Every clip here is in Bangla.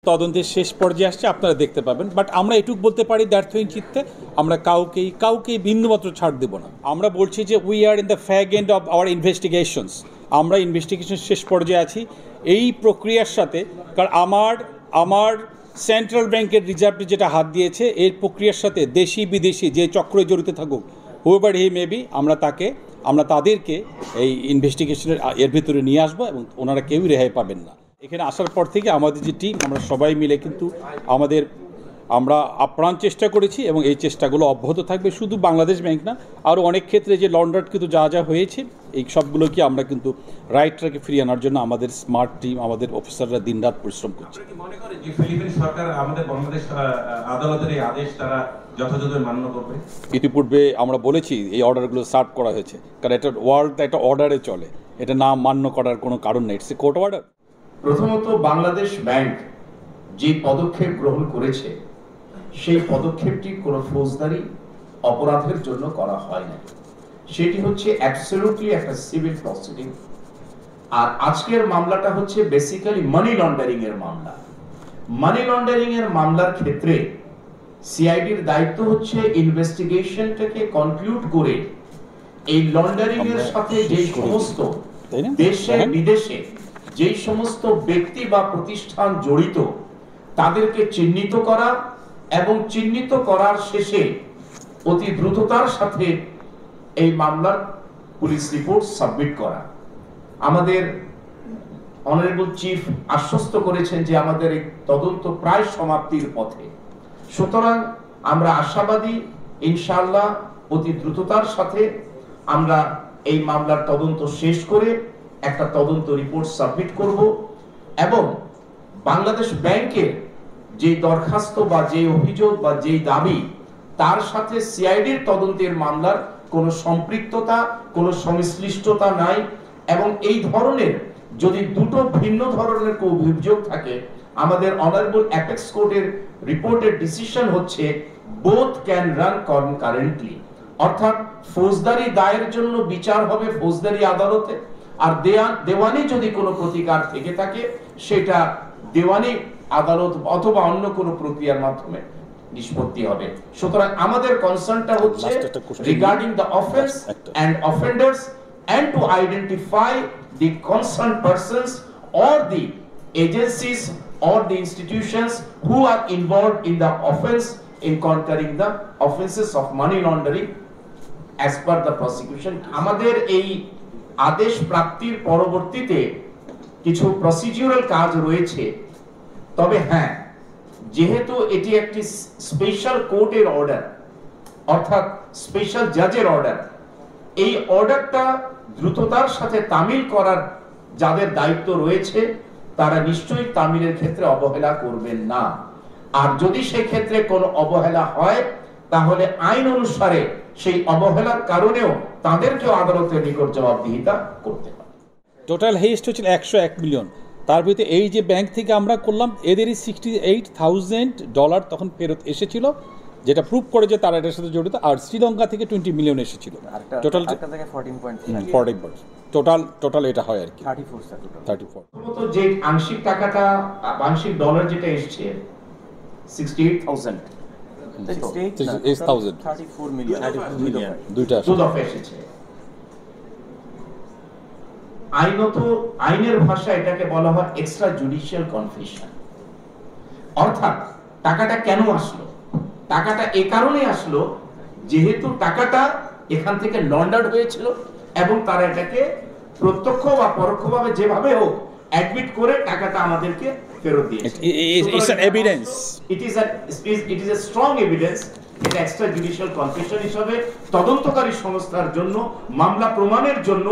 তদন্তের শেষ পর্যায়ে আসছে, আপনারা দেখতে পাবেন। বাট আমরা এটুকু বলতে পারি দ্ব্যর্থহীন চিত্তে, আমরা কাউকেই বিন্দুমাত্র ছাড় দেব না। আমরা বলছি যে we are in the fag end of our investigations. আমরা ইনভেস্টিগেশন শেষ পর্যায়ে আছি এই প্রক্রিয়ার সাথে। কারণ আমার সেন্ট্রাল ব্যাংকের রিজার্ভে যেটা হাত দিয়েছে, এর প্রক্রিয়ার সাথে দেশি বিদেশি যে চক্রে জড়িত থাকুক, হুএভার হি মে বি, আমরা তাদেরকে এই ইনভেস্টিগেশনের এর ভিতরে নিয়ে আসবো এবং ওনারা কেউই রেহাই পাবেন না। এখানে আসার পর থেকে আমাদের যে টিম, আমরা সবাই মিলে কিন্তু আমরা আপ্রাণ চেষ্টা করেছি এবং এই চেষ্টাগুলো অব্যাহত থাকবে। শুধু বাংলাদেশ ব্যাংক না, আরও অনেক ক্ষেত্রে যে লন্ডার্ড কিন্তু যা হয়েছে, এই সবগুলোকে আমরা কিন্তু রাইট ট্র্যাকে ফিরিয়ে আনার জন্য আমাদের স্মার্ট টিম, আমাদের অফিসাররা দিনরাত পরিশ্রম করছে। মনে করেন যে ফিলিপিন সরকার আমাদের বাংলাদেশ আদালতের এই আদেশ তারা যথাযথ মান্য করবে? ইতিপূর্বে আমরা বলেছি এই অর্ডারগুলো সার্ভ করা হয়েছে, কারণ এটা একটা অর্ডারে চলে, এটা না মান্য করার কোনো কারণ নেই। It's a court order. প্রথমত, বাংলাদেশ ব্যাংক যে পদক্ষেপ গ্রহণ করেছে, সেই পদক্ষেপটি কোনো ফৌজদারি অপরাধের জন্য করা হয় না। সেটি হচ্ছে অ্যাবসলিউটলি একটা সিভিল প্রসিডিং। আর আজকের মামলাটা হচ্ছে বেসিক্যালি মানি লন্ডারিং এর মামলা। মানি লন্ডারিং এর মামলার ক্ষেত্রে সিআইডির দায়িত্ব হচ্ছে ইনভেস্টিগেশনটাকে কনক্লুড করে এই লন্ডারিং এর সাথে যে সমস্ত দেশে বিদেশে যেই সমস্ত ব্যক্তি বা প্রতিষ্ঠান জড়িত, তাদেরকে চিহ্নিত করা এবং চিহ্নিত করার শেষে অতি দ্রুততার সাথে এই মামলার পুলিশ রিপোর্ট সাবমিট করা। আমাদের অনারেবল চিফ আশ্বস্ত করেছেন যে আমাদের এই তদন্ত প্রায় সমাপ্তির পথে। সুতরাং আমরা আশাবাদী, ইনশাআল্লাহ অতি দ্রুততার সাথে আমরা এই মামলার তদন্ত শেষ করে একটা তদন্ত রিপোর্ট সাবমিট করব এবং বাংলাদেশ ব্যাংকের যে দরখাস্ত বা যে অভিযোগ বা যে দাবি, তার সাথে সিআইডির তদন্তের মামলার কোনো সম্পৃক্ততা, কোনো সংশ্লিষ্টতা নাই। এবং এই ধরনের যদি দুটো ভিন্ন ধরনের কোনো অভিযোগ থাকে, আমাদের অনারেবল অ্যাপেক্স কোর্টের রিপোর্টের ডিসিশন হচ্ছে বোথ ক্যান রান কনকারেন্টলি। অর্থাৎ ফৌজদারি দায়ের জন্য বিচার হবে ফৌজদারি আদালতে, আর দেওয়ানি যদি কোনো প্রতিকার থেকে থাকে, সেটা দেওয়ানি আদালত অথবা অন্য কোনো প্রক্রিয়ার মাধ্যমে নিষ্পত্তি হবে। সুতরাং আমাদের কনসার্নটা হচ্ছে regarding the offence and offenders and to identify the concerned persons or the agencies or the institutions who are involved in the offense in conquering the offenses of money laundering as per the prosecution. আমাদের এই আদেশ প্রাপ্তির পরবর্তীতে কিছু প্রসিডিউরাল কাজ রয়েছে। তবে হ্যাঁ, যেহেতু এটি একটি স্পেশাল কোর্টের অর্ডার, অর্থাৎ স্পেশাল জাজের অর্ডার, এই অর্ডারটা দ্রুততার সাথে তামিল করার যাদের দায়িত্ব রয়েছে, তারা নিশ্চয়ই তামিলের ক্ষেত্রে অবহেলা করবেন না। আর যদি সেই ক্ষেত্রে কোনো অবহেলা হয়, তাহলে আইন অনুসারে সেই অবহেলার কারণেও তাদেরকেও আদালতের নিকট জবাবদিহিতা করতে হবে। টোটাল হেস্ট হচ্ছে $101 মিলিয়ন। তার ভিতরে এই যে ব্যাংক থেকে আমরা করলাম, এদেরই $68,000 তখন ফেরত এসেছিল, যেটা প্রুভ করে যে তারা এটার সাথে জড়িত। আর শ্রীলঙ্কা থেকে $20 মিলিয়ন এসেছিল। টোটাল টোটাল এটা হয় আর কি 34। প্রথমত যে আংশিক টাকাটা, আংশিক ডলার যেটা এসেছে 68,000 34 মিলিয়ন দুইটা এসেছে। আইনের ভাষা এটাকে বলা হয় এক্সট্রা জুডিশিয়াল কনফেশন। অর্থাৎ টাকাটা কেন আসলো? টাকাটা এই কারণে আসলো যেহেতু টাকাটা এখান থেকে লন্ডার্ড হয়েছিল এবং তারা এটাকে প্রত্যক্ষ বা পরোক্ষভাবে যেভাবে হোক অ্যাডমিট করে টাকাটা আমাদেরকে ফেরত দিয়েছে। It is a strong evidence. এটা এক্সট্রা জুডিশিয়াল কনফেশন হিসেবে তদন্তকারী সংস্থার জন্য, মামলা প্রমাণের জন্য,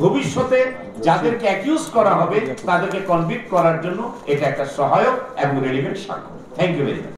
ভবিষ্যতে যাদেরকে অ্যাকিউজ করা হবে তাদেরকে কনভিক্ট করার জন্য এটা একটা সহায়ক এবং রেলিভেন্ট সাক্ষ্য। Thank you very much.